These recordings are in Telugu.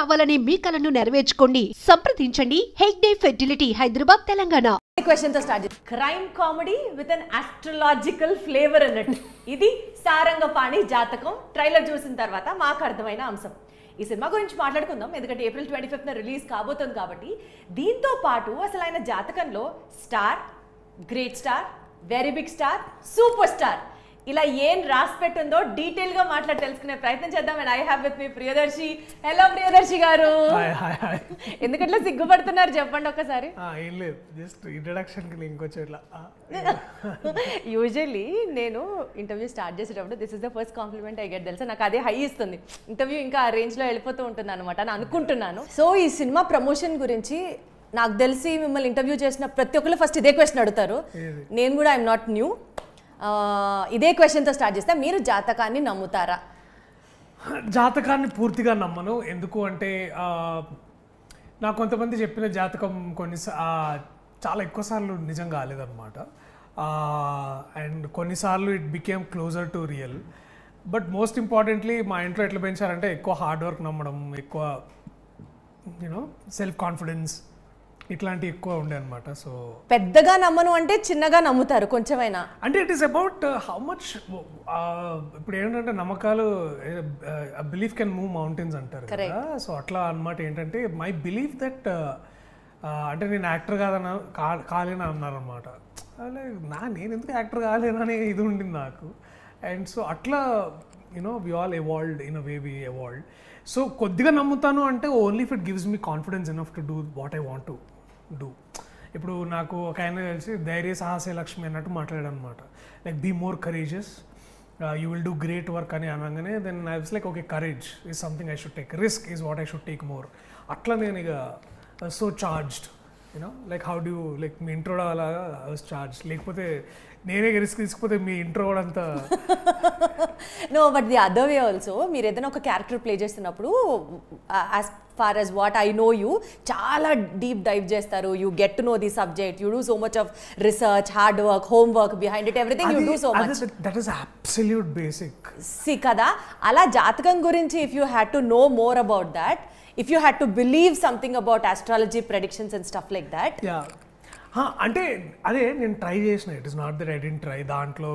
కావాలనే మీ కలను నెరవేర్చుకోండి. సంప్రదించండి హెగ్డే ఫెర్టిలిటీ, హైదరాబాద్, తెలంగాణ. క్వశ్చన్ తో స్టార్ట్ చేద్దాం. Crime comedy with an astrological flavour అన్నట్టు. ఇది సారంగపాణి జాతకం. ట్రైలర్ చూసిన తర్వాత మాకు అర్థమైన అంశం. ఈ సినిమా గురించి మాట్లాడుకుందాం, ఎందుకంటే April 25th రిలీజ్ కాబోతుంది కాబట్టి. దీంతో పాటు అసలు ఆయన జాతకంలో star, great star, very big star, super star ఇలా ఏం రాసి పెట్టుందో డీటెయిల్ గా మాట్లాడి తెలుసుకునే ప్రయత్నం చేద్దాం. And I have with me Priyadarshi. Hello Priyadarshi గారు. ఎందుకట్లా సిగ్గుపడుతున్నారు చెప్పండి ఒకసారి. ఏం లేదు, జస్ట్ ఇంట్రడక్షన్ కి ఇంకొచ్చేట్లా. యూజువల్లీ నేను ఇంటర్వ్యూ స్టార్ట్ చేసేటప్పుడు this is the first compliment I get, తెలుసా నాకు అదే హై ఇస్తుంది. ఇంటర్వ్యూ ఇంకా ఆ రేంజ్ లో వెళ్ళిపోతూ ఉంటుంది అనమాట అని అనుకుంటున్నాను. సో ఈ సినిమా ప్రమోషన్ గురించి నాకు తెలిసి మిమ్మల్ని ఇంటర్వ్యూ చేసిన ప్రతి ఒక్కరు ఫస్ట్ ఇదే క్వశ్చన్ అడుగుతారు. నేను కూడా ఐఎమ్ నాట్ న్యూ. ఇదే క్వశ్చన్తో స్టార్ట్ చేస్తే, మీరు జాతకాన్ని నమ్ముతారా? జాతకాన్ని పూర్తిగా నమ్మను. ఎందుకు అంటే నాకు కొంతమంది చెప్పిన జాతకం చాలా ఎక్కువసార్లు నిజం కాలేదన్నమాట. అండ్ కొన్నిసార్లు it became closer to real. But most importantly మా ఇంట్లో ఎట్లా పెంచారంటే ఎక్కువ హార్డ్ వర్క్ నమ్మడం, ఎక్కువ సెల్ఫ్ కాన్ఫిడెన్స్ ఇట్లాంటివి ఎక్కువ ఉండే అనమాట. సో పెద్దగా నమ్మను అంటే చిన్నగా నమ్ముతారు కొంచెమైనా అంటే it is about how much. ఇప్పుడు ఏంటంటే నమ్మకాలు, బిలీఫ్ కెన్ మూవ్ మౌంటైన్స్ అంటారు కదా. సో అట్లా అనమాట. ఏంటంటే మై బిలీఫ్ దట్ అంటే నేను యాక్టర్ కాలేనా అన్నారనమాట. నేను ఎందుకు యాక్టర్ కాలేనని ఇది ఉండింది నాకు. అండ్ సో అట్లా we all evolved in a way we evolved. So కొద్దిగా నమ్ముతాను అంటే only if it gives me confidence enough to do what I want to do. ఇప్పుడు నాకు ఒక ఆయన తెలిసి ధైర్య సాహసే లక్ష్మి అన్నట్టు మాట్లాడాడు అనమాట. Like be more courageous, you will do great work అని అనగానే then I was like okay, courage is something I should take, risk is what I should take more. అట్లా నేను ఇక so charged like how do like మీ ఇంట్రో అలాగా ఐ వాస్ చార్జ్డ్. లేకపోతే నేనే రిస్క్ తీసుకుపోతే మీ ఇంట్రో కూడా అంతా no. But the other way also, మీరు ఏదైనా ఒక క్యారెక్టర్ ప్లే చేస్తున్నప్పుడు as far as what I know you, చాలా డీప్ డైవ్ చేస్తారు. You get to know the subject, you do so much of research, hard work, home work behind it, everything you do so much. That is absolute basic. సి కదా, అలా జాతకం గురించి if you had to know more about that, if you had to believe something about astrology predictions and stuff like that. అంటే అదే నేను ట్రై చేసిన. It is not that I didn't try. దాంట్లో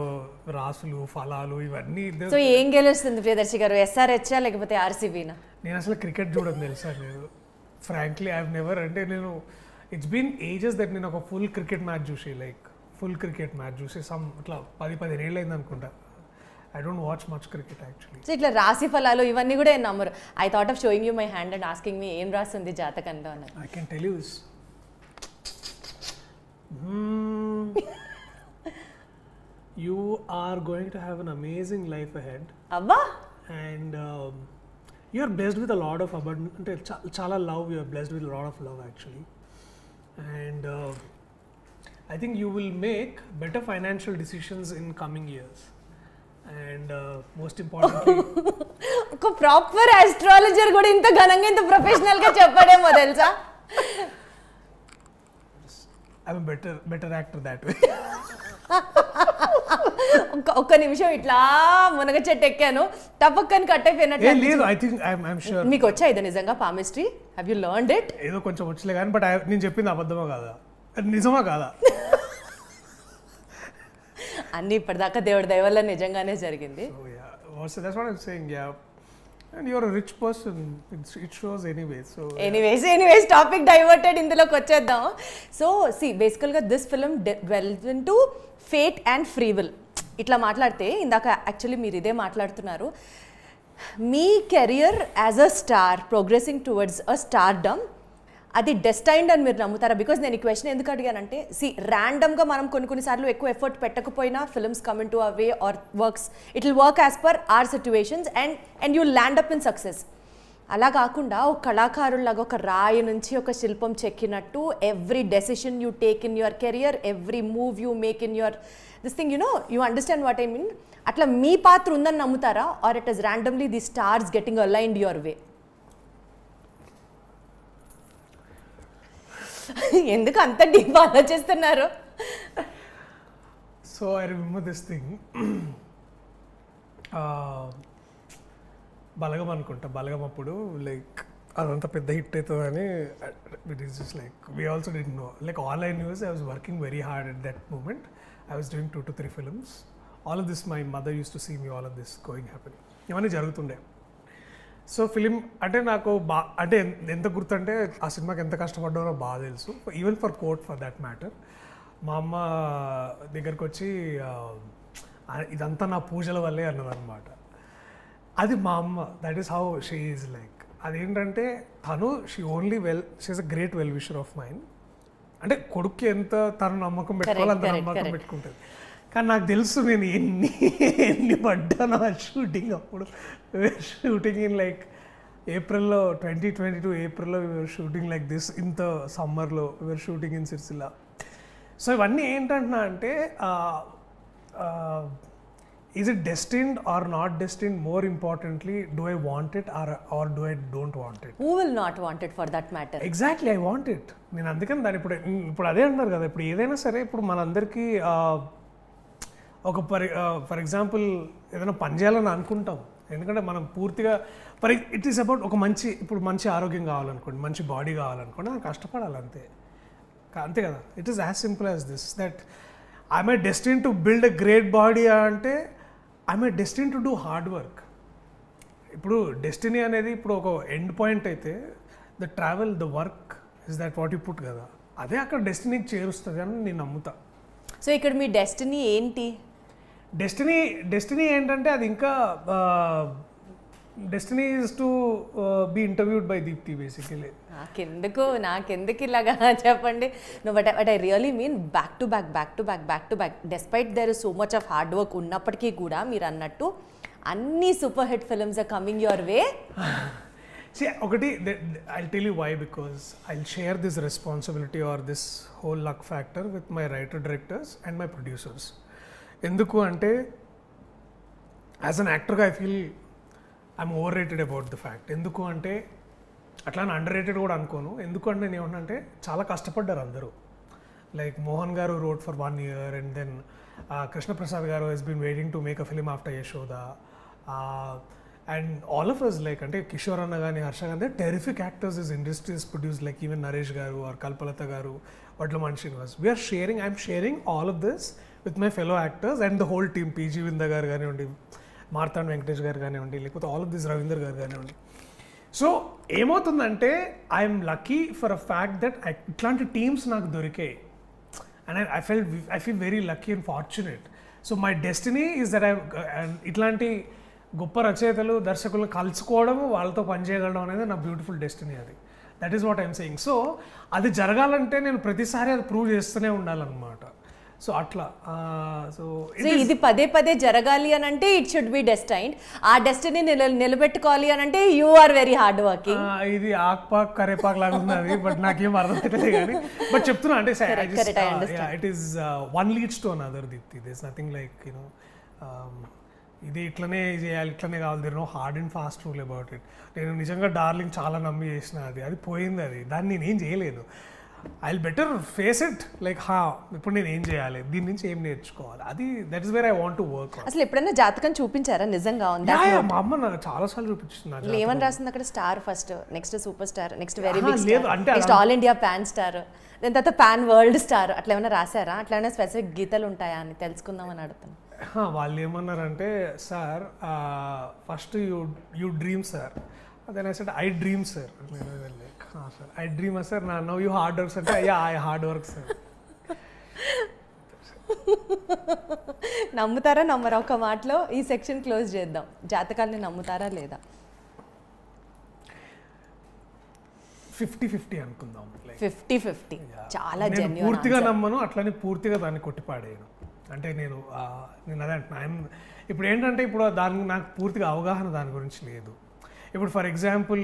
రాసులు, ఫలాలు ఇవన్నీ. సో ఏం గెలుస్తుంది ప్రియదర్శి గారు, ఎస్ఆర్హెచ్ లేకపోతే ఆర్సీబీనా? నేను అసలు క్రికెట్ చూడడం తెలుసా నేను ఫ్రాంక్లీ ఐ హావ్ నెవర్. అంటే నేను ఇట్స్ బీన్ ఏజెస్ దట్ నేను ఒక ఫుల్ క్రికెట్ మ్యాచ్ చూసి, లైక్ ఫుల్ క్రికెట్ మ్యాచ్ చూసి ఇట్లా 10-15 ఏళ్ళు అయింది అనుకుంటా. I don't watch much cricket actually. So ఇట్లా రాశి ఫలాలు ఇవన్నీ కూడా ఏం నమ్మరు. I thought of showing you my hand and asking me ఏం రాస్తుంది జాతకంలో అన్నది. I can tell you this. You are going to have an amazing life ahead. అబ్బా. And you are blessed with a lot of abundance. అంటే చాలా love. You are blessed with a lot of love actually. And I think you will make better financial decisions in coming years. And most importantly ఒక ప్రాపర్ ఆస్ట్రాలజర్ కూడా ఇంత ఘనంగా ఇంత ప్రొఫెషనల్ గా చెప్పడేమో తెలుసా. I'm better actor that way. ఒక్క నిమిషం ఇట్లా మునగ చెట్టు ఎక్కాను, టపక్కని కట్ అయిపోయినట్టు. లేదు, ఐ థింక్ ఐఎమ్ ష్యూర్. మీకు వచ్చా ఇది నిజంగా palmistry? Have you learned it? ఏదో కొంచెం వచ్చలే కానీ, బట్ నేను చెప్పింది అబద్ధమా కాదా, నిజమా కాదా? అన్ని ఇప్పటిదాకా దేవుడి దయ వల్ల నిజంగానే జరిగింది. So that's what I'm saying, yeah. And you're a rich person. It shows anyway. So anyways topic diverted, ఇందులోకి వచ్చేద్దాం. సో see basically గా this film delves into fate and free will. ఇట్లా మాట్లాడితే ఇందాక యాక్చువల్లీ మీరు ఇదే మాట్లాడుతున్నారు. మీ career as a star progressing towards a stardom, అది డెస్టైన్డ్ అని మీరు నమ్ముతారా? బికాజ్ నేను ఈ క్వశ్చన్ ఎందుకు అడిగానంటే, ర్యాండమ్గా మనం కొన్నిసార్లు ఎక్కువ ఎఫర్ట్ పెట్టకపోయినా films come in to a way or works, it will work as per or situations and you land up in success. అలా కాకుండా ఒక కళాకారులాగా ఒక రాయి నుంచి ఒక శిల్పం చెక్కినట్టు every decision you take in your career, every move you make in your this thing, you understand what I mean? అట్లా మీ పాత్ర ఉందని నమ్ముతారా, or it is randomly the stars getting aligned your వే? ఎందుకు అంత డీప్ ఆలోచిస్తున్నారు? So I remember this thing. Balagam అనుకుంటా, బలగం అప్పుడు లైక్ అదంతా పెద్ద హిట్ అవుతుందని it is just like we also డి know like all I news I was working very hard at that moment I was doing 2 to 3 films all of this my mother use to see me all of this going happening ఇవన్నీ జరుగుతుండే సో ఫిలిం అంటే నాకు అంటే ఎంత గుర్తుంటే ఆ సినిమాకి ఎంత కష్టపడ్డానో బాగా తెలుసు even for court for that matter మా అమ్మ దగ్గరకు వచ్చి ఇదంతా నా పూజల వల్లే అన్నదన్నమాట అది మా అమ్మ that is how she is like అదేంటంటే తను she is a great well wisher of mind అంటే కొడుక్కి ఎంత తను నమ్మకం పెట్టుకోవాలి అంత నమ్మకం పెట్టుకుంటుంది కానీ నాకు తెలుసు నేను ఎన్ని పడ్డాను ఆ షూటింగ్ అప్పుడు షూటింగ్ ఇన్ లైక్ ఏప్రిల్లో 2022 ఏప్రిల్లో వీఆర్ షూటింగ్ లైక్ దిస్ ఇంత సమ్మర్లో we are shooting in Sirisilla so ఇవన్నీ ఏంటంటున్నా అంటే is it destined or not destined more importantly do I want it or do I don't want it who will not want it for that matter exactly I want it నేను అందుకని దాన్ని ఇప్పుడు అదే అంటారు కదా ఇప్పుడు ఏదైనా సరే ఇప్పుడు మనందరికీ ఒక ఫర్ ఎగ్జాంపుల్ ఏదైనా పని చేయాలని అనుకుంటాం ఎందుకంటే మనం పూర్తిగా ఇట్ ఈస్ అబౌట్ ఒక మంచి ఆరోగ్యం కావాలనుకోండి మంచి బాడీ కావాలనుకోండి మనం కష్టపడాలి అంతే కదా it is as simple as this that I'm a destine to build a great body అంటే I'm a destine to do hard work ఇప్పుడు డెస్టినీ అనేది ఇప్పుడు ఒక ఎండ్ పాయింట్ అయితే the work is that what you put కదా అదే అక్కడ డెస్టినీకి చేరుస్తుంది అని నేను నమ్ముతా సో ఇక్కడ మీ డెస్టినీ ఏంటి డెస్టినీ ఏంటంటే అది ఇంకా destiny is to be interviewed by Deepthi basically నాకెందుకు ఇలాగా చెప్పండి but I really mean back to back despite there is so much of hard work ఉన్నప్పటికీ కూడా మీరు అన్నట్టు అన్ని super hit films are coming your way ఒకటి I'll tell you why because I'll share this responsibility or this whole luck factor with my writer directors and my producers ఎందుకు అంటే యాజ్ అన్ యాక్టర్గా I feel I'm over rated about the fact ఎందుకు అంటే అట్లా అండర్ రేటెడ్ కూడా అనుకోను ఎందుకంటే నేను ఏమంటే చాలా కష్టపడ్డారు అందరూ లైక్ మోహన్ గారు wrote for 1 year and then Krishnaprasad గారు he's been waiting to make a film after Yashoda and all of us like అంటే కిషోర్ అన్న కానీ హర్ష కానీ terrific actors is industries produce like even Naresh గారు ఆర్ కల్పలత గారు Vadlaman Srinivas we're sharing I'm sharing all of this with my fellow actors and the whole team PG Vinda గారు కానివ్వండి మార్తాండ్ వెంకటేష్ గారు కానివ్వండి లేకపోతే ఆల్ ఆఫ్ దిస్ రవీందర్ గారు కానివ్వండి సో ఏమవుతుందంటే I'm lucky for a fact that ఇట్లాంటి టీమ్స్ నాకు దొరికాయి and I feel very lucky and fortunate so my destiny is that ఇట్లాంటి గొప్ప రచయితలు దర్శకులను కలుసుకోవడం వాళ్ళతో పనిచేయగలడం అనేది నా బ్యూటిఫుల్ డెస్టినీ అది that is what I'm saying so అది జరగాలంటే నేను ప్రతిసారి అది ప్రూవ్ చేస్తూనే ఉండాలన్నమాట సో అట్లా సో ఇది పదే జరగాలి అని అంటే ఇట్ షుడ్ బి డెస్టైన్డ్ ఆ డెస్టినీ నిలబెట్టుకోవాలి అని అంటే you are very hard working ఇది ఆక్పాక్ కరేపాక్ లాగా ఉన్నది బట్ నాకేం అర్థం అవుతుంది కానీ బట్ చెప్తున్నా అంటే it is one leads to another Deepthi this nothing like you know ఇది ఇట్లనే చేయాలి ఇట్లనే కావాలి there no hard and fast rule about it నేను నిజంగా డార్లింగ్ చాలా నమ్మి చేసిన అది పోయింది దాన్ని నేనేం చేయలేదు I will better face it like ఇప్పుడు నేను ఏం చేయాలి దీని నుంచి ఏం నేర్చుకోవాలి అది that is where I want to work అసలు ఎప్పుడైనా జాతకం చూపించారా నిజంగా ఉందా మా అమ్మ నాకు చాలా సార్లు చూపించింది ఏమని రాసింది అక్కడ star first next super star next very big star next all India pan star దాని తర్వాత పాన్ వరల్డ్ స్టార్ అట్లా ఏమైనా రాశారా అట్లా ఏమైనా స్పెసిఫిక్ గీతలు ఉంటాయా అని తెలుసుకుందామని అడుగుతాను వాళ్ళు ఏమన్నారంటే sir first you dream sir then I said I dream sir sir I dream sir now you hard work అంటే అయ్యా ఐ హార్డ్ వర్క్ సార్ నమ్ముతారా నమ్మరా ఒక మాటలో ఈ సెక్షన్ క్లోజ్ చేద్దాం జాతకాన్ని నమ్ముతారా లేదా 50-50 అనుకుందాం 50-50 చాలా జెన్యూన్ పూర్తిగా నమ్మను అట్లనే పూర్తిగా దాన్ని కొట్టిపాడేయను అంటే నేను అదే అంటున్నా ఇప్పుడు ఏంటంటే ఇప్పుడు నాకు పూర్తిగా అవగాహన దాని గురించి లేదు ఇప్పుడు ఫర్ ఎగ్జాంపుల్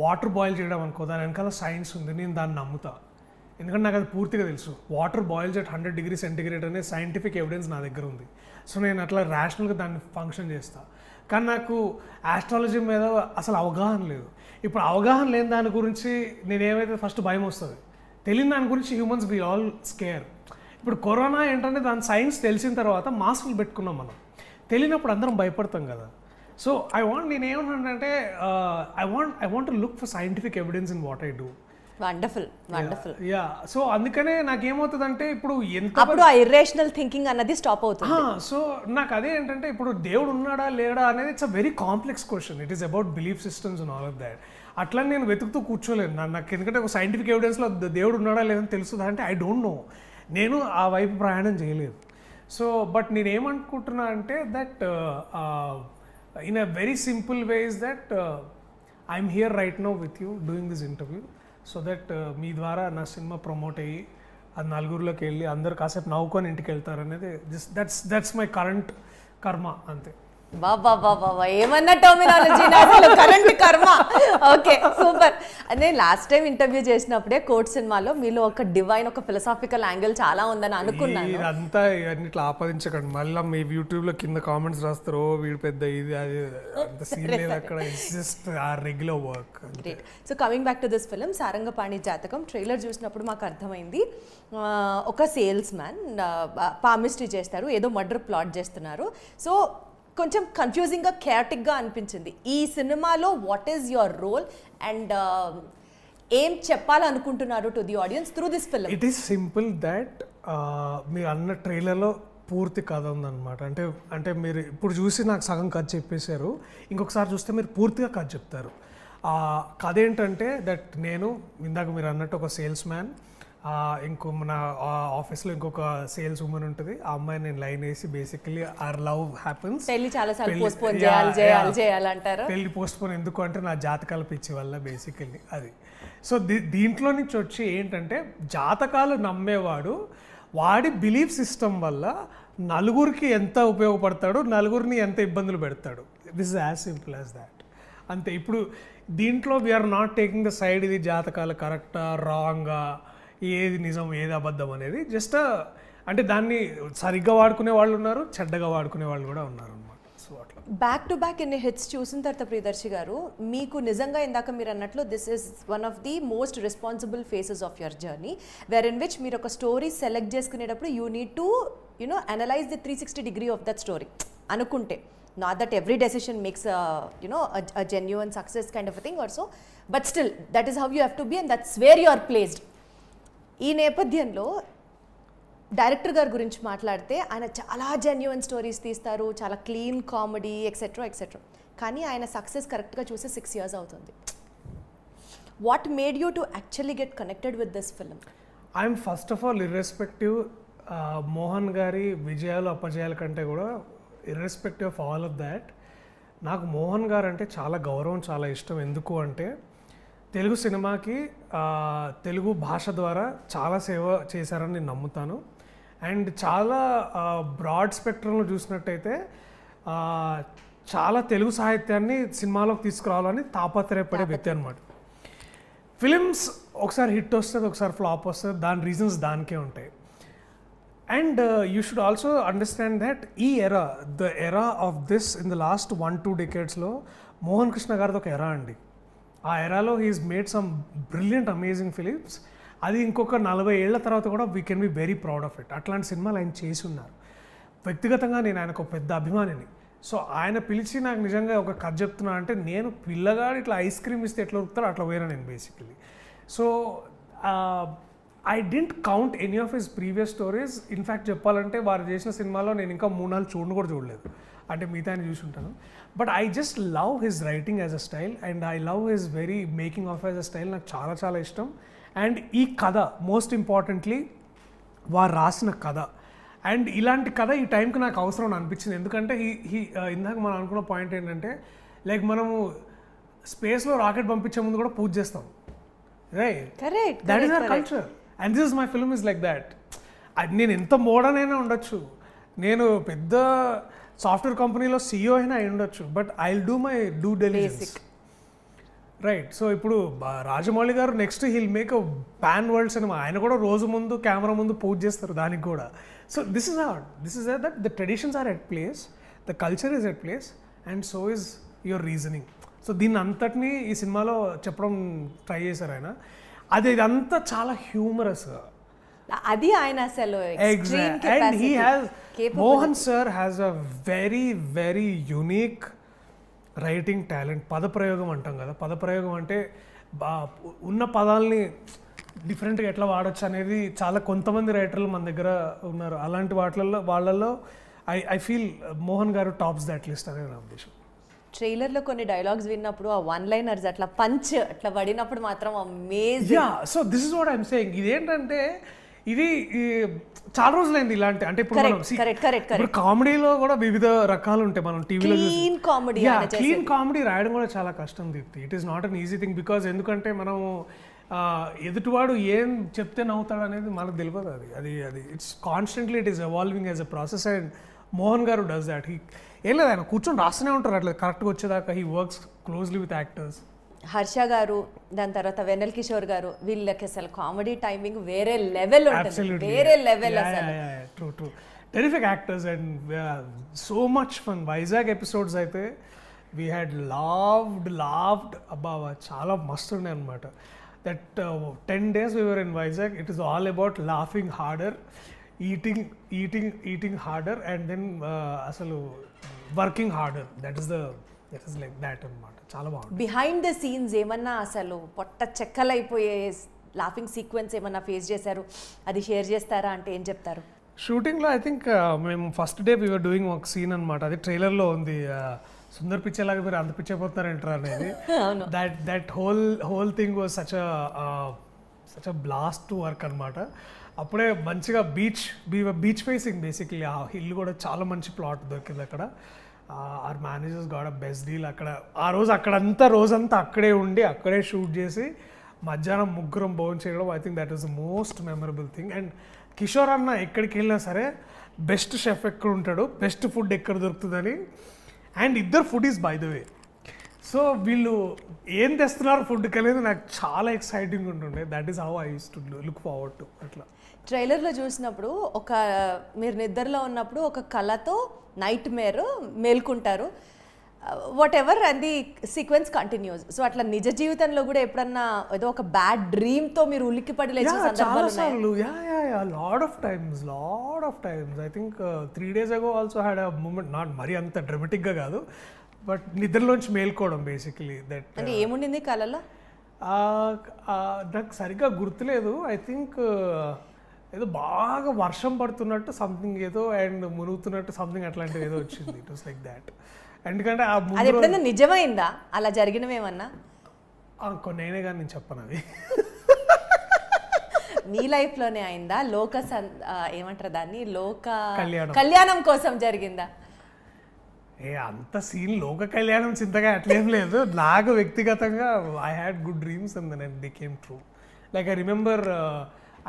వాటర్ బాయిల్ చేయడం అనుకో దాని వెనకాల సైన్స్ ఉంది నేను దాన్ని నమ్ముతా ఎందుకంటే నాకు అది పూర్తిగా తెలుసు water boils at 100 degrees centigrade అనే సైంటిఫిక్ ఎవిడెన్స్ నా దగ్గర ఉంది సో నేను అట్లా ర్యాషనల్గా దాన్ని ఫంక్షన్ చేస్తాను కానీ నాకు ఆస్ట్రాలజీ మీద అసలు అవగాహన లేదు ఇప్పుడు అవగాహన లేని దాని గురించి నేనేమైతే ఫస్ట్ భయం వస్తుంది తెలియని దాని గురించి హ్యూమన్స్ వి ఆల్ స్కేర్ ఇప్పుడు కరోనా ఏంటంటే దాని సైన్స్ తెలిసిన తర్వాత మాస్కులు పెట్టుకున్నాం మనం తెలియనప్పుడు అందరం భయపడతాం కదా సో నేనేమన్నానంటే I want to look for scientific evidence in what I do. Wonderful. Yeah, so అందుకనే నాకేమవుతుందంటే ఇప్పుడు ఎంత అప్పుడు ఆ ఇర్రేషనల్ థింకింగ్ అన్నది స్టాప్ అవుతుంది. సో నాకు అదే ఏంటంటే ఇప్పుడు దేవుడు ఉన్నాడా లేడా అనేది it's a very complex question. It is about belief systems and all of that. అట్లా నేను వెతుకుతూ కూర్చోలేను. నాకు ఎందుకంటే ఒక సైంటిఫిక్ ఎవిడెన్స్లో దేవుడు ఉన్నాడా లేదని తెలుస్తుందా అంటే ఐ డోంట్ నో. నేను ఆ వైపు ప్రయాణం చేయలేదు. సో బట్ నేనేమనుకుంటున్నా అంటే that in a very simple way is that I'm here right now with you doing this interview so that మీ ద్వారా నా సినిమా ప్రమోట్ అయ్యి అది నలుగురిలోకి వెళ్ళి అందరు కాసేపు నవ్వుకొని ఇంటికి వెళ్తారు అనేది దట్స్ మై కరెంట్ కర్మ అంతే. బాబా ఏమన్నా టర్మినాలజీ కరెంట్ కర్మ. Okay, super. నేను లాస్ట్ టైం ఇంటర్వ్యూ చేసినప్పుడే కోర్ట్ సినిమాలో మీలో ఒక డివైన్, ఒక ఫిలసాఫికల్ యాంగిల్ చాలా ఉందని అనుకున్నాను. ఇదంతా ఇవన్నీ ఇట్లా ఆపాదించకండి. మళ్ళీ మీ యూట్యూబ్ లో కింద కామెంట్స్ రాస్తారు వీడు పెద్ద ఇది అది అంత సీన్ లేదు అక్కడ. ఇట్స్ జస్ట్ ఆ regular work. Great. So coming back to this film Sarangapani జాతకం, ట్రైలర్ చూసినప్పుడు మాకు అర్థమైంది ఒక సేల్స్ మ్యాన్ పామిస్ట్రీ చేస్తారు, ఏదో మర్డర్ ప్లాట్ చేస్తున్నారు. సో కొంచెం కన్ఫ్యూజింగ్గా క్యాటిక్గా అనిపించింది. ఈ సినిమాలో what is your role and ఏం చెప్పాలనుకుంటున్నారు to the audience through this film? It is simple that మీరు అన్న ట్రైలర్లో పూర్తి కథ ఉందన్నమాట. అంటే మీరు ఇప్పుడు చూసి నాకు సగం కథ చెప్పేశారు, ఇంకొకసారి చూస్తే మీరు పూర్తిగా కథ చెప్తారు. కథ ఏంటంటే దట్ నేను ఇందాక మీరు అన్నట్టు ఒక సేల్స్ మ్యాన్, ఇంకో మన ఆఫీస్లో ఇంకొక సేల్స్ ఉమెన్ ఉంటుంది. ఆ అమ్మాయి నేను లైన్ వేసి బేసికలీ ఆర్ లవ్ హ్యాపెన్స్. పెళ్లి పోస్ట్ పోన్ ఎందుకు అంటే నా జాతకాల పిచ్చి వల్ల బేసికలీ అది. సో దీంట్లో నుంచి వచ్చి ఏంటంటే జాతకాలు నమ్మేవాడు వాడి బిలీఫ్ సిస్టమ్ వల్ల నలుగురికి ఎంత ఉపయోగపడతాడు, నలుగురిని ఎంత ఇబ్బందులు పెడతాడు. This is as simple as that. అంతే. ఇప్పుడు దీంట్లో we are not taking the side ఇది జాతకాలు కరెక్టా రాంగా, ఏది నిజం ఏది అబద్ధం అనేది. జస్ట్ అంటే దాన్ని సరిగ్గా వాడుకునే వాళ్ళు ఉన్నారు, చెడ్డగా వాడుకునే వాళ్ళు కూడా ఉన్నారు అనమాట. సో అట్లా బ్యాక్ టు బ్యాక్ ఇన్ని హిట్స్ చూసిన తర్వాత ప్రియదర్శి గారు మీకు నిజంగా ఇందాక మీరు అన్నట్లు this is one of the most responsible faces of your journey, where in which మీరు ఒక స్టోరీ సెలెక్ట్ చేసుకునేటప్పుడు you need to analyse the 360 degree of that story అనుకుంటే. Not that every decision makes a genuine success kind of a thing or so, but still that is how you have to be and that's where you are placed. ఈ నేపథ్యంలో డైరెక్టర్ గారి గురించి మాట్లాడితే ఆయన చాలా జెన్యున్ స్టోరీస్ తీస్తారు, చాలా క్లీన్ కామెడీ ఎక్సెట్రా ఎక్సెట్రా. కానీ ఆయన సక్సెస్ కరెక్ట్గా చూసి 6 years అవుతుంది. What made you to actually get connected with this film? I'm first of all irrespective Mohan గారి విజయాలు అపజయాల కంటే కూడా irrespective of all of that నాకు మోహన్ గారు అంటే చాలా గౌరవం, చాలా ఇష్టం. ఎందుకు అంటే తెలుగు సినిమాకి తెలుగు భాష ద్వారా చాలా సేవ చేశారని నేను నమ్ముతాను. అండ్ చాలా బ్రాడ్ స్పెక్ట్రంలో చూసినట్టయితే చాలా తెలుగు సాహిత్యాన్ని సినిమాలోకి తీసుకురావాలని తాపత్రయపడే వ్యక్తి అనమాట. ఫిలిమ్స్ ఒకసారి హిట్ వస్తుంది, ఒకసారి ఫ్లాప్ వస్తుంది, దాని రీజన్స్ దానికే ఉంటాయి. And you should also understand that ఈ the era of this in the last 1-2 decadesలో మోహన్ కృష్ణ గారిది ఒక ఎరా అండి. ఆ ఎరాలో he's made some brilliant amazing films. అది ఇంకొక 40 ఏళ్ల తర్వాత కూడా we can be very proud of it. అట్లాంటి సినిమాలు ఆయన చేసి ఉన్నారు. వ్యక్తిగతంగా నేను ఆయనకు ఒక పెద్ద అభిమానిని. సో ఆయన పిలిచి నాకు నిజంగా ఒక కథ చెప్తున్నా అంటే నేను పిల్లగాడు ఇట్లా ఐస్ క్రీమ్ ఇస్తే ఎట్లా ఉరుకుతారో అట్లా పోయినా నేను basically. So I didn't count any of his previous stories. In fact చెప్పాలంటే వారు చేసిన సినిమాలో నేను ఇంకా 3-4 కూడా చూడలేదు, అంటే మిగతా ఆయన చూసి ఉంటాను. But I just love his writing as a style and I love his very making of as a style. నాకు చాలా చాలా ఇష్టం. అండ్ ఈ కథ మోస్ట్ ఇంపార్టెంట్లీ వారు రాసిన కథ. అండ్ ఇలాంటి కథ ఈ టైంకి నాకు అవసరం అని అనిపించింది. ఎందుకంటే ఇందాక మనం అనుకున్న పాయింట్ ఏంటంటే లైక్ మనము స్పేస్లో రాకెట్ పంపించే ముందు కూడా పూజ చేస్తాం, right? Correct. That is our culture and this is my film is like that. నేను ఎంత మోడర్న్ అయినా ఉండొచ్చు, నేను పెద్ద సాఫ్ట్వేర్ కంపెనీలో CEO అయినా అయి ఉండొచ్చు, but I will do my due diligence, right? So ఇప్పుడు రాజమౌళి గారు next heal make a pan world cinema. ఆయన కూడా రోజు ముందు కెమెరా ముందు పూజ చేస్తారు దానికి కూడా. So this is that the traditions are at place, the culture is at place and so is your reasoning. So దీన్ని అంతటినీ ఈ సినిమాలో చెప్పడం ట్రై చేశారు ఆయన. అది ఇదంతా చాలా హ్యూమరస్గా. అది ఆయన అసలు Mohan sir has a very very unique writing talent, పదప్రయోగం అంటాం కదా, పదప్రయోగం అంటే ఉన్న పదాలని డిఫరెంట్గా ఎట్లా వాడచ్చు అనేది చాలా కొంతమంది రైటర్లు మన దగ్గర ఉన్నారు. అలాంటి వాళ్ళల్లో ఐ ఫీల్ మోహన్ గారు టాప్స్ దట్ లిస్ట్ అనేది నా ఉద్దేశం. ట్రైలర్లో కొన్ని డైలాగ్స్ విన్నప్పుడు ఆ వన్ లైనర్స్ అట్లా పంచ్ అట్లా పడినప్పుడు మాత్రం amazing. Yeah, so this is what I'm saying. ఇదేంటంటే ఇది చాలా రోజులైంది ఇలాంటి, అంటే ఇప్పుడు మనం ఇప్పుడు కామెడీలో కూడా వివిధ రకాలు ఉంటాయి. మనం టీవీలో క్లీన్ కామెడీ రాయడం కూడా చాలా కష్టం Deepthi. It is not an easy thing. Because ఎందుకంటే మనం ఎదుటివాడు ఏం చెప్తే నవ్వుతాడు అనేది మనకు తెలియదు. అది it's constantly it is evolving as a process. And Mohan గారు డస్ దాట్. ఏం లేదు, ఆయన కూర్చొని రాస్తూనే ఉంటారు అట్లా కరెక్ట్గా వచ్చేదాకా. He works closely with actors. Harsha గారు, దాని తర్వాత వెన్నెల కిషోర్ గారు, వీళ్ళకి అసలు కామెడీ టైమింగ్ వేరే లెవెల్ ఉంటుంది, వేరే లెవెల్ అసలు. True terrific actors and so much fun. Vizag episodes అయితే వీ హ్యాడ్ లావ్డ్ అబ్బా, చాలా మస్తు ఉండే అనమాట. That 10 days we were in Vizag, it is all about laughing harder, eating harder, and then asalu working harder. That is like that అనమాట. చాలా బాగుంది. బిహైండ్ ద సీన్స్ ఏమన్నా అసలు పొట్ట చెక్కలైపోయే లాఫింగ్ సీక్వెన్స్ ఏమన్నా ఫేస్ చేశారు, అది షేర్ చేస్తారా అంటే ఏం చెప్తారు? షూటింగ్లో ఐ థింక్ మేము first day we were doing ఒక సీన్ అనమాట. అది ట్రైలర్లో ఉంది. సుందర్ పిచ్చేలాగా మీరు అంత పిచ్చైపోతున్నారంటారు అనేది. That whole thing was such a blast to work అనమాట. అప్పుడే మంచిగా బీచ్ ఫేసింగ్ బేసిక్లీ. ఆ హిల్ కూడా చాలా మంచి ప్లాట్ దొరికింది అక్కడ. Our managers got a best deal. అక్కడ ఆ రోజు రోజంతా అక్కడే ఉండి అక్కడే షూట్ చేసి మధ్యాహ్నం ముగ్గురం భోజనం చేయడం, I think that is the most memorable thing. And Kishore అన్న ఎక్కడికి వెళ్ళినా సరే బెస్ట్ షెఫ్ ఎక్కడ ఉంటాడు, బెస్ట్ ఫుడ్ ఎక్కడ దొరుకుతుందని. అండ్ ఇద్దరు food is by the way. So వీళ్ళు ఏం తెస్తున్నారు ఫుడ్కి అనేది నాకు చాలా ఎక్సైటింగ్ ఉంటుండే. That is how I use to look forward to. అట్లా ట్రైలర్లో చూసినప్పుడు మీరు నిద్రలో ఉన్నప్పుడు ఒక కళతో నైట్ మేల్కుంటారు, వాట్ ఎవర్, అది సీక్వెన్స్ కంటిన్యూస్. సో అట్లా నిజ జీవితంలో కూడా ఎప్పుడన్నా ఏదో ఒక బ్యాడ్ డ్రీమ్తో మీరు ఉలిక్కిపడి లేచిన సందర్భాలు ఉన్నాయా? Lot of times. I think 3 days ago also had a moment, not మరీ అంత డ్రమాటిక్గా కాదు, బట్ నిద్రలోంచి మేల్కోవడం బేసికలీ. దట్ అంటే ఏముండింది కళలో? నాకు సరిగ్గా గుర్తులేదు. ఐ థింక్ ఏదో బాగా వర్షం పడుతున్నట్టు సంథింగ్ ఏదో, అండ్ మునుగుతున్నట్టు సంథింగ్ అట్లాంటిది ఏదో వచ్చింది. It was like that. ఎందుకంటే అది ఎప్పుడైనా నిజమైందా అలా జరిగినవేమన్నా? నేనే కానీ నేను చెప్పను అవి. నీ లైఫ్లోనే అయిందా? ఏమంటారు దాన్ని, కళ్యాణం కోసం జరిగిందా? అంత సీన్ లోక కళ్యాణం చింతగా అట్లేం లేదు. నాకు వ్యక్తిగతంగా I had good dreams and then it became true. Like I remember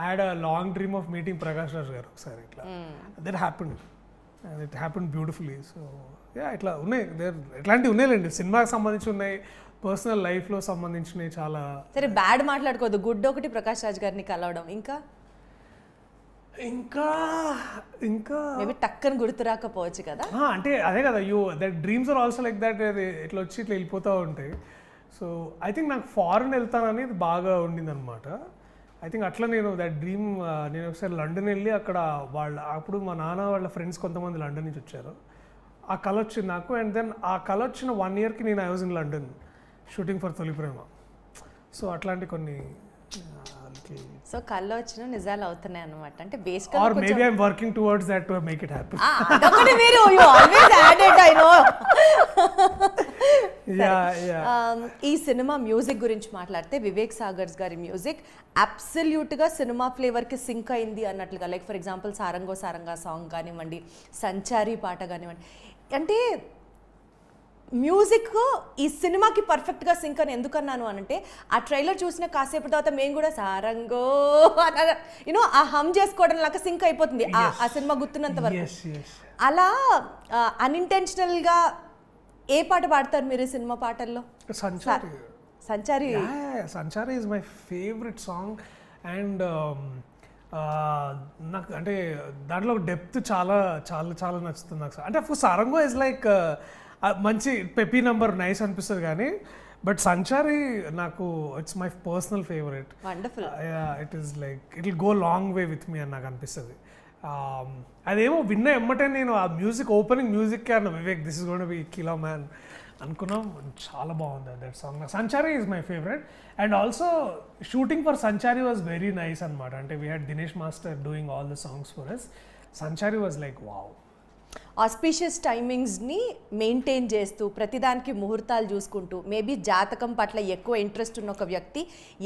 I had a long dream of meeting Prakash Raj garu ఒకసారి. ఇట్లా that happened and it happened beautifully. So ఇట్లా ఉన్నాయి, ఇట్లాంటివి ఉన్నాయిలేండి. సినిమాకి సంబంధించి ఉన్నాయి, పర్సనల్ లైఫ్లో సంబంధించినవి చాలా. సరే, బ్యాడ్ మాట్లాడుకోవద్దు. గుడ్ ఒకటి ప్రకాష్ రాజ్ గారిని కలవడం, ఇంకా మేబీ టక్కని గుర్తు రాకపోవచ్చు కదా. అంటే అదే కదా, that dreams are also like that. ఇట్లా వచ్చి ఇట్లా వెళ్ళిపోతూ ఉంటాయి. సో ఐ థింక్ నాకు ఫారెన్ వెళ్తానని బాగా ఉండింది అనమాట. ఐ థింక్ అట్లా నేను దట్ డ్రీమ్, నేను ఒకసారి లండన్ వెళ్ళి అక్కడ అప్పుడు మా నాన్న వాళ్ళ ఫ్రెండ్స్ కొంతమంది లండన్ నుంచి వచ్చారు. ఆ కళ వచ్చింది నాకు. అండ్ దెన్ ఆ కళ వచ్చిన 1 yearకి నేను I was in London shooting for తొలి ప్రేమ. సో అట్లాంటి కొన్ని సో కళ్ళు వచ్చిన నిజాలు అవుతున్నాయి అన్నమాట. అంటే బేసికల్ or maybe I am working towards that to make it happen. అదొకటి మీరు you always added, I know. ఈ సినిమా మ్యూజిక్ గురించి మాట్లాడితే వివేక్ సాగర్స్ గారి మ్యూజిక్ అబ్సల్యూట్గా సినిమా ఫ్లేవర్కి సింక్ అయింది అన్నట్లుగా. లైక్ ఫర్ ఎగ్జాంపుల్ సారంగో సారంగా సాంగ్ కానివ్వండి, సంచారి పాట కానివ్వండి. అంటే మ్యూజిక్ ఈ సినిమాకి పర్ఫెక్ట్గా సింక్ అని ఎందుకన్నాను అనంటే, ఆ ట్రైలర్ చూసిన కాసేపు తర్వాత మేము కూడా సారంగో యూనో ఆ హమ్ చేసుకోవడం లాగా సింక్ అయిపోతుంది ఆ సినిమా గుర్తున్నంత వరకు. అలా అన్ఇంటెన్షనల్గా ఏ పాట పాడతారు మీరు సినిమా పాటల్లో? Sanchari is my favourite song. And నాకు అంటే దాంట్లో డెప్త్ చాలా చాలా చాలా నచ్చుతుంది నాకు. అంటే అఫ్కోర్స్ సారంగో ఇస్ లైక్ మంచి పెపీ నంబర్, నైస్ అనిపిస్తుంది. కానీ బట్ సంచారి నాకు it's my personal favourite. It is like it will go long way with me అని నాకు అనిపిస్తుంది. అదేమో విన్న ఎమ్మటే నేను ఆ మ్యూజిక్ ఓపెనింగ్ మ్యూజిక్ అన్న Vivek this is gonna be killer man అనుకున్నాం. చాలా బాగుంది that song. Sanchari is my favourite. And also shooting for Sanchari was very nice అనమాట. అంటే we had Dinesh master doing all the songs for us. Sanchari was like wow. Auspicious టైమింగ్స్ని మెయింటైన్ చేస్తూ ప్రతిదానికి ముహూర్తాలు చూసుకుంటూ మేబీ జాతకం పట్ల ఎక్కువ ఇంట్రెస్ట్ ఉన్న ఒక వ్యక్తి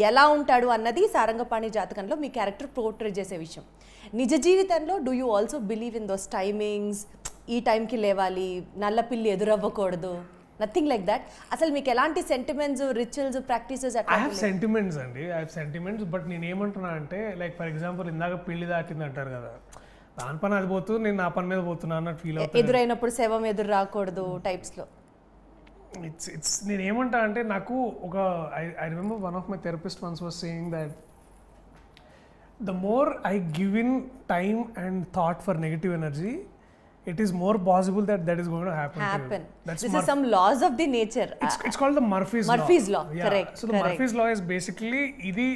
ఎలా ఉంటాడు అన్నది సారంగపాణి జాతకంలో మీ క్యారెక్టర్ పోర్ట్రేట్ చేసే విషయం. నిజ జీవితంలో do you also believe in those timings? ఈ టైంకి లేవాలి, నల్లపిల్లి ఎదురవ్వకూడదు, నథింగ్ లైక్ దాట్. అసలు మీకు ఎలాంటి sentiments, rituals, practices? I have sentiments అండి, ఐ హ్యావ్ సెంటిమెంట్స్. బట్ నేను ఏమంటున్నా అంటే లైక్ ఫర్ ఎగ్జాంపుల్ ఇందాక పెళ్లి దాటింది అంటారు కదా, దాని పని అది పోతూ నేను నా పని మీద పోతున్నా అన్నట్టు ఫీల్ అవుతుంది. ఎదురైనప్పుడు శవం ఎదురు రాకూడదు టైప్స్లో. ఇట్స్ నేను ఏమంటా అంటే నాకు ఒక I remember one of my therapist once was saying that the more I give in time and thought for negative energy, it is more possible that that is going to happen. This is some laws of the nature. It's called the Murphy's law. Yeah. Correct. So the Murphy's law is basically ఇది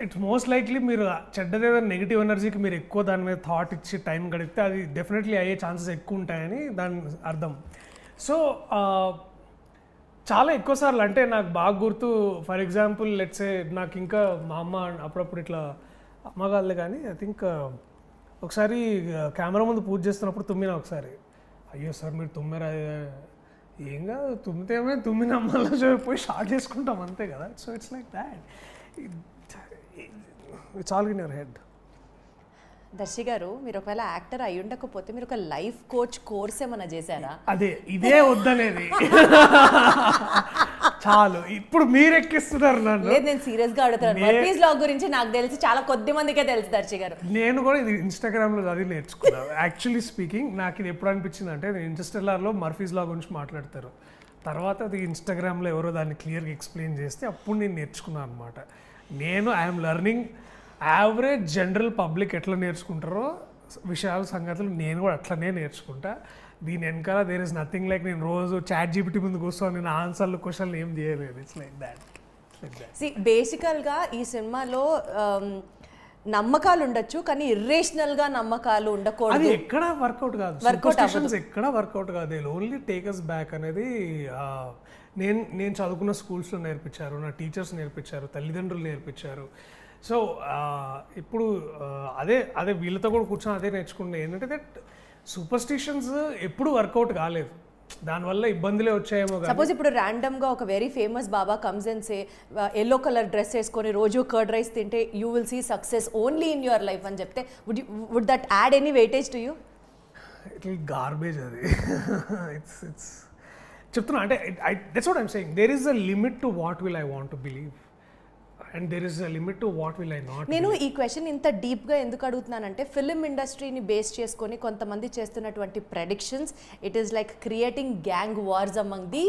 ఇట్స్ మోస్ట్ లైక్లీ మీరు చెడ్డదేదో నెగిటివ్ ఎనర్జీకి మీరు ఎక్కువ దాని మీద థాట్ ఇచ్చి టైం గడిపితే అది డెఫినెట్లీ అయ్యే ఛాన్సెస్ ఎక్కువ ఉంటాయని దాని అర్థం. సో చాలా ఎక్కువసార్లు అంటే నాకు బాగా గుర్తు, ఫర్ ఎగ్జాంపుల్ లెట్సే నాకు ఇంకా మా అమ్మ అప్పుడప్పుడు ఇట్లా అమ్మ కాదులే కానీ ఐ థింక్ ఒకసారి కెమెరా ముందు పూజ చేస్తున్నప్పుడు తుమ్మినా ఒకసారి. అయ్యో సార్ మీరు తుమ్మారా, ఏం కాదు తుమ్మితే ఏమైనా తుమ్మిన మళ్ళీ పోయి షార్ట్ చేసుకుంటాం అంతే కదా. So it's like that, it's all in your head. Darshi garu, మీరు ఒకవేళ యాక్టర్ అయి ఉండకపోతే మీరు ఒక లైఫ్ కోచ్ కోర్స్ ఏమైనా చేశారా? అదే ఇదే వద్దనేది చాలు, ఇప్పుడు మీరు ఎక్కిస్తున్నారు నన్ను. లేదు, నేను సీరియస్ గా అడుగుతాను. మర్ఫీస్ లా గురించి నాకు తెలిసి చాలా కొద్ది మందికే తెలుసు దర్శి గారు. నేను కూడా ఇది ఇన్స్టాగ్రామ్ లో చదివి నేర్చుకున్నాను. యాక్చువల్లీ స్పీకింగ్ నాకు ఇది ఎప్పుడు అనిపించింది అంటే, ఇంటర్స్టెల్లార్ లో మర్ఫీస్ లా గురించి మాట్లాడతారు, తర్వాత అది ఇన్స్టాగ్రామ్లో ఎవరో దాన్ని క్లియర్గా ఎక్స్ప్లెయిన్ చేస్తే అప్పుడు నేను నేర్చుకున్నాను అనమాట. నేను I'm learning average general public ఎట్లా నేర్చుకుంటారో విషయాలు సంగతులు నేను కూడా అట్లనే నేర్చుకుంటా. దీని వెనకాల దేర్ ఇస్ నథింగ్ లైక్ నేను రోజు చాట్ జీపీటీ ముందు కూర్చొని నేను ఆన్సర్లు క్వశ్చన్లు ఏం చేయలేదు. It's like that. బేసికల్గా ఈ సినిమాలో నమ్మకాలు ఉండొచ్చు, కానీ ఇర్రేషనల్గా నమ్మకాలు ఉండకూడదు. అది ఎక్కడ వర్కౌట్ కాదు, సూపర్స్టిషన్స్ ఎక్కడ వర్కౌట్ కాదు. They only take us back అనేది నేను చదువుకున్న స్కూల్స్లో నేర్పించారు, నా టీచర్స్ నేర్పించారు, తల్లిదండ్రులు నేర్పించారు. సో ఇప్పుడు అదే వీళ్ళతో కూడా కూర్చొని అదే నేర్చుకుంటే ఏంటంటే దట్ సూపర్స్టిషన్స్ ఎప్పుడు వర్కౌట్ కాలేదు, దానివల్ల ఇబ్బందులే వచ్చాయేమో. సపోజ్ ఇప్పుడు ర్యాండమ్ గా ఒక very famous baba comes and say yellow colour dress వేసుకొని రోజు కర్డ్ రైస్ తింటే you will see success only in your life అని చెప్తే would that add any weightage to you? It will garbage అది. ఇట్స్ చెప్తున్నా అంటే that's what I'm saying, there is a limit to what will I want to believe and there is a limit to what will I not. నేను ఈ క్వశ్చన్ ఇంత డీప్గా ఎందుకు అడుగుతున్నానంటే, ఫిల్మ్ ఇండస్ట్రీని బేస్ చేసుకొని కొంతమంది చేస్తున్నటువంటి predictions, it is like creating gang wars among the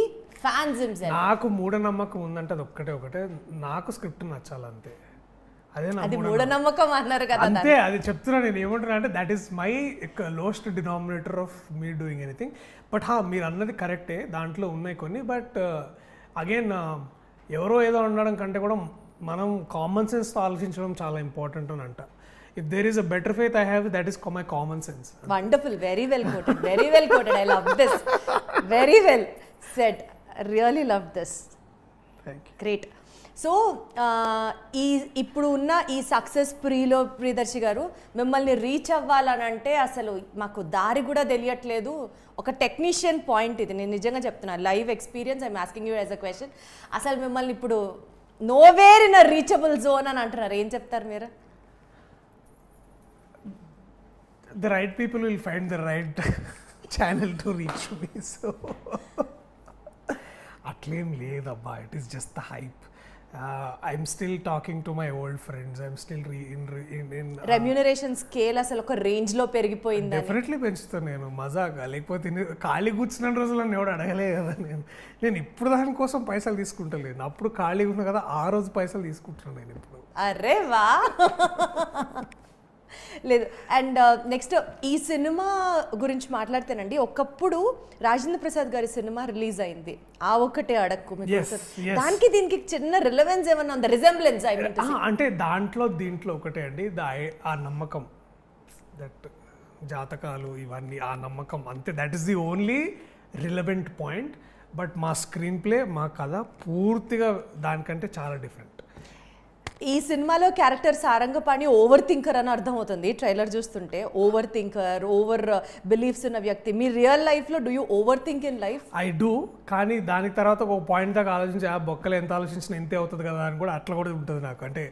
fans himself. నాకు మూఢనమ్మకం ఉందంటే అది ఒకటే నాకు స్క్రిప్ట్ నచ్చాలంతే. అది మూఢనమ్మకం అన్నారు కదా, అంతే. అది చెప్తున్నా నేను ఏమంటున్నా అంటే that is my lowest denominator of me doing anything. But మీరు అన్నది కరెక్టే, దాంట్లో ఉన్నాయి కొన్ని. బట్ అగైన్ ఎవరో ఏదో ఉండడం కంటే కూడా మనం కామన్ సెన్స్తో ఆలోచించడం చాలా ఇంపార్టెంట్ అని అంట. If there is a better faith I have, that is my common sense. Wonderful, very well quoted, very well quoted. I love this, very well said, really love this, great. So ఇప్పుడు ఉన్న ఈ సక్సెస్ ప్రియదర్శి గారు, మిమ్మల్ని రీచ్ అవ్వాలనంటే అసలు మాకు దారి కూడా తెలియట్లేదు. ఒక టెక్నీషియన్ పాయింట్ ఇది, నేను నిజంగా చెప్తున్నా, live experience. I'm asking you as a question. అసలు మిమ్మల్ని ఇప్పుడు nowhere in a reachable zone అని అంటున్నారు, ఏం చెప్తారు మీరు? The right people will find the right channel to reach me. So అట్లేం లేదబ్బా, it is just the hype. I'm still talking to my old friends. I'm still in remuneration scale అసలు ఒక రేంజ్ లో పెరిగిపోయింది. డెఫినెట్లీ పెంచుతాను నేను, మజాగా. లేకపోతే ఖాళీ కూర్చున్న రోజులు నన్ను ఎవడు అడగలే కదా. నేను ఇప్పుడు దానికోసం పైసలు తీసుకుంటలేను, అప్పుడు ఖాళీగా ఉన్నా కదా ఆ రోజు పైసలు తీసుకుంటున్నాను నేను ఇప్పుడు. అరే వా, లేదు. అండ్ నెక్స్ట్ ఈ సినిమా గురించి మాట్లాడితేనండి, ఒకప్పుడు రాజేంద్ర ప్రసాద్ గారి సినిమా రిలీజ్ అయింది, ఆ ఒక్కటే అడక్కు. దానికి దీనికి చిన్న రిలవెన్స్ ఏమన్నా ఉందా, రిజెంబ్లెన్స్? అంటే దీంట్లో ఒకటే అండి, ఆ నమ్మకం, దట్ జాతకాలు ఇవన్నీ ఆ నమ్మకం అంతే. That is the only relevant point. But మా స్క్రీన్ ప్లే, మా కథ పూర్తిగా దానికంటే చాలా డిఫరెంట్. ఈ సినిమాలో క్యారెక్టర్ సారంగపాణి ఓవర్ థింకర్ అని అర్థమవుతుంది ట్రైలర్ చూస్తుంటే. ఓవర్ థింకర్, ఓవర్ బిలీఫ్స్ ఉన్న వ్యక్తి. మీ రియల్ లైఫ్లో do you over think in life? I do, కానీ దాని తర్వాత ఒక పాయింట్ దాకా ఆలోచించి ఆ బొక్కలు ఎంత ఆలోచించినా ఇంతే అవుతుంది కదా అని కూడా అట్లా కూడా ఉంటుంది నాకు. అంటే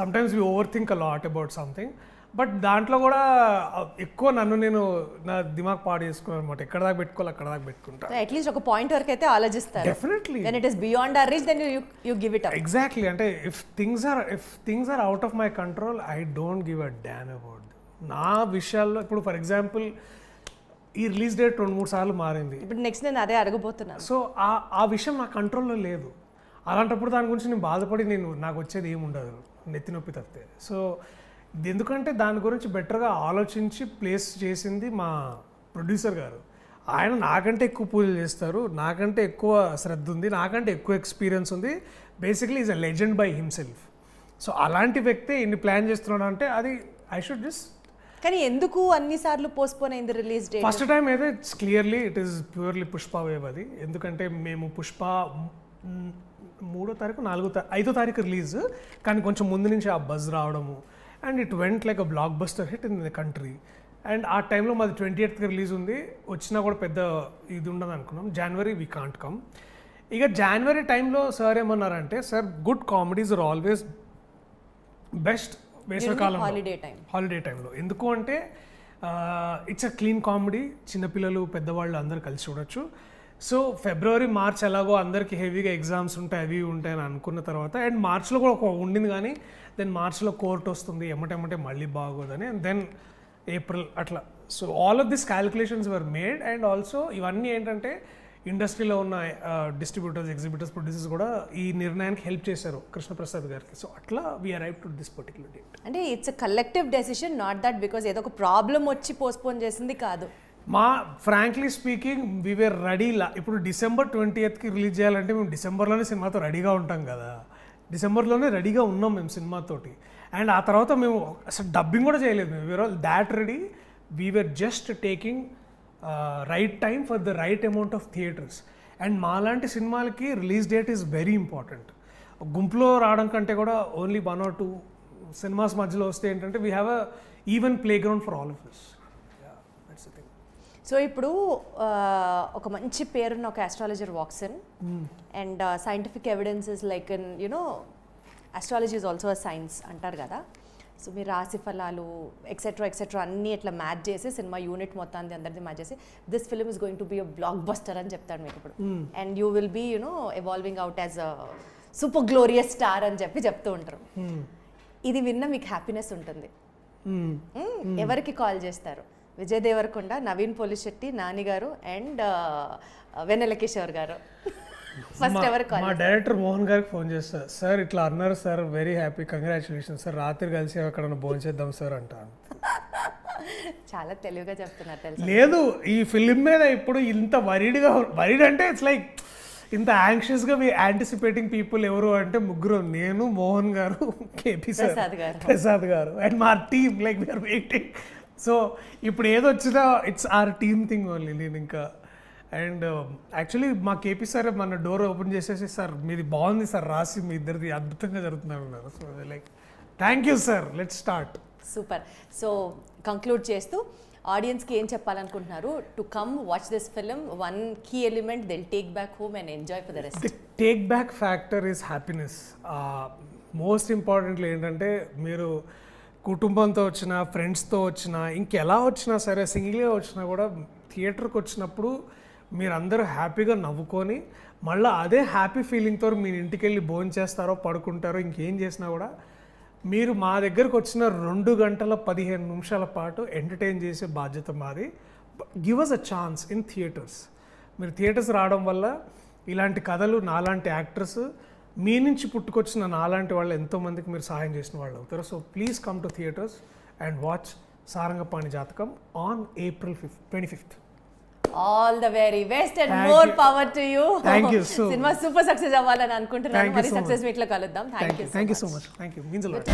sometimes we over think a lot about something, but దాంట్లో కూడా ఎక్కువ నన్ను నేను నా దిమాగ్ పాడు చేసుకున్నాను అనమాట. ఎక్కడ దాకా పెట్టుకోవాలి అక్కడ దాకా పెట్టుకుంటా. అట్లీస్ట్ ఒక పాయింట్ వరకు అయితే ఆలోచిస్తారు. Definitely. when it is beyond our reach then you give it up. Exactly. అంటే if things are out of my control, I don't give a damn about them. నా విషయాల్లో ఇప్పుడు ఫర్ ఎగ్జాంపుల్ ఈ రిలీజ్ డేట్ 2-3 సార్లు మారింది. ఇప్పుడు నెక్స్ట్ నేను అదే అడగబోతున్నాను. సో ఆ విషయం నా కంట్రోల్లో లేదు. అలాంటప్పుడు దాని గురించి నేను బాధపడి నాకు వచ్చేది ఏముండదు, నెత్తి నొప్పి తప్పితే. సో ఎందుకంటే దాని గురించి బెటర్గా ఆలోచించి ప్లేస్ చేసింది మా ప్రొడ్యూసర్ గారు. ఆయన నాకంటే ఎక్కువ పూజలు చేస్తారు, నాకంటే ఎక్కువ శ్రద్ధ ఉంది, నాకంటే ఎక్కువ ఎక్స్పీరియన్స్ ఉంది. Basically is a legend by himself. So అలాంటి వ్యక్తి ఇన్ని ప్లాన్ చేస్తున్నాడు అంటే అది ఐ షుడ్ జస్ట్. కానీ ఎందుకు అన్నిసార్లు పోస్ట్పోన్ అయింది రిలీజ్ డేట్? ఫస్ట్ టైం అయితే it's clearly it is purely Pushpa wave అది. ఎందుకంటే మేము పుష్ప 3వ తారీఖు 5వ తారీఖు రిలీజ్, కానీ కొంచెం ముందు నుంచి ఆ బజ్ రావడము, and it went like a block buster hit in the country. And ఆ టైంలో మాది 28th రిలీజ్ ఉంది, వచ్చినా కూడా పెద్ద ఇది ఉండదు అనుకున్నాం. January we can't come. ఇక జనవరి టైంలో సార్ ఏమన్నారంటే, sir good comedies are always best వేసవికాలం హాలిడే టైంలో. ఎందుకు అంటే ఇట్స్ అ క్లీన్ కామెడీ, చిన్నపిల్లలు పెద్దవాళ్ళు అందరూ కలిసి చూడొచ్చు. సో ఫిబ్రవరి మార్చ్ ఎలాగో అందరికి హెవీగా ఎగ్జామ్స్ ఉంటాయి అవి ఉంటాయి అని అనుకున్న తర్వాత, అండ్ మార్చ్లో కూడా ఒక ఉండింది, కానీ దెన్ మార్చ్లో కోర్ట్ వస్తుంది, ఎమ్మటెమ్మటే మళ్ళీ బాగోదని, అండ్ దెన్ ఏప్రిల్ అట్లా. So all of this calculations were made. And also ఇవన్నీ ఏంటంటే ఇండస్ట్రీలో ఉన్న డిస్ట్రిబ్యూటర్స్, ఎగ్జిబిటర్స్, ప్రొడ్యూసర్స్ కూడా ఈ నిర్ణయానికి హెల్ప్ చేశారు కృష్ణప్రసాద్ గారికి. సో అట్లా we arrive to this particular date. అంటే it's a collective decision, not that because ఏదో ఒక ప్రాబ్లం వచ్చి పోస్ట్పోన్ చేసింది కాదు. మా frankly speaking we were ready. ఇప్పుడు December 20th రిలీజ్ చేయాలంటే మేము డిసెంబర్లోనే సినిమాతో రెడీగా ఉంటాం కదా. డిసెంబర్లోనే రెడీగా ఉన్నాం మేము సినిమాతోటి. అండ్ ఆ తర్వాత మేము అసలు డబ్బింగ్ కూడా చేయలేదు. మేము we are all that ready. We were just taking right time for the right amount of theatres. And మాలాంటి సినిమాలకి release date is very important. గుంపులో రావడం కంటే కూడా ఓన్లీ 1 or 2 సినిమాస్ మధ్యలో వస్తే ఏంటంటే we have a even play ground for all of us. So ఇప్పుడు ఒక మంచి పేరున్న ఒక astrologer walks in and scientific evidence is like in you know astrology is also a science అంటారు కదా. సో మీరు రాశి ఫలాలు ఎక్సెట్రా అన్నీ ఇట్లా మ్యాచ్ చేసి సినిమా యూనిట్ మొత్తాన్ని అందరిది మ్యాచ్ చేసి this film is going to be a block buster అని చెప్తాడు మీకు ఇప్పుడు. And you will be you know evolving out as a super glorious star అని చెప్తూ ఉంటారు. ఇది విన్న మీకు హ్యాపీనెస్ ఉంటుంది. ఎవరికి కాల్ చేస్తారు? విజయ్ దేవరకొండ, నవీన్ పోలిశెట్టి, నాని గారు అండ్ వెన్నెల కిషోర్ గారు. ఫస్ట్ ఎవరు కాల్? మా డైరెక్టర్ మోహన్ గారికి ఫోన్ చేస్తారు. సార్ ఇట్లా అన్నారు sir, very happy, congratulation sir, రాత్రి కలిసి ఎక్కడన్నా భోజనం చేద్దాం సార్ అంటాను. చాలా తెలివిగా చెప్తున్నారు తెలుసు. లేదు, ఈ ఫిలిం మీద ఇప్పుడు ఇంత వరీడ్ అంటే ఇట్స్ లైక్ ఇంత యాంగ్షియస్గా యాంటిసిపేటింగ్ పీపుల్ ఎవరు అంటే ముగ్గురు, నేను, మోహన్ గారు, KP sir, Prasad garu and మా team. Like we are waiting. So ఇప్పుడు ఏదొచ్చినా it's our team thing only. నేను ఇంకా అండ్ యాక్చువల్లీ మా కేపీ సార్ మన డోర్ ఓపెన్ చేసేసి, సార్ మీది బాగుంది సార్, రాసి మీ ఇద్దరిది అద్భుతంగా జరుగుతున్నారు అన్నారు. So like thank you sir, let's start. Super. So conclude చేస్తూ ఆడియన్స్కి ఏం చెప్పాలనుకుంటున్నారు? To come watch this film, one key element they'll take back home and enjoy for the rest. The take back factor is happiness. Most importantly ఏంటంటే మీరు కుటుంబంతో వచ్చినా, ఫ్రెండ్స్తో వచ్చినా, ఇంకెలా వచ్చినా సరే, సింగిల్గా వచ్చినా కూడా థియేటర్కి వచ్చినప్పుడు మీరందరూ హ్యాపీగా నవ్వుకొని మళ్ళీ అదే హ్యాపీ ఫీలింగ్తో మీరు ఇంటికి వెళ్ళి భోజనం చేస్తారో, పడుకుంటారో, ఇంకేం చేసినా కూడా మీరు మా దగ్గరకు వచ్చిన 2 గంటల 15 నిమిషాల పాటు ఎంటర్టైన్ చేసే బాధ్యత మాది. Give us a chance in theatres. మీరు థియేటర్స్ రావడం వల్ల ఇలాంటి కథలు, నాలాంటి యాక్టర్స్, మీ నుంచి పుట్టుకొచ్చిన నాలాంటి వాళ్ళు ఎంతోమందికి మీరు సహాయం చేసిన వాళ్ళు అవుతారు. So please come to theatres and watch Sarangapani Jathakam on April 25th. All the very best and more power to you. Thank you. సినిమా సూపర్ సక్సెస్ అవ్వాలని అనుకుంటున్నాను. మరి సక్సెస్ మీట్లో కలుద్దాం. Thank you so much. Thank you. Means a lot.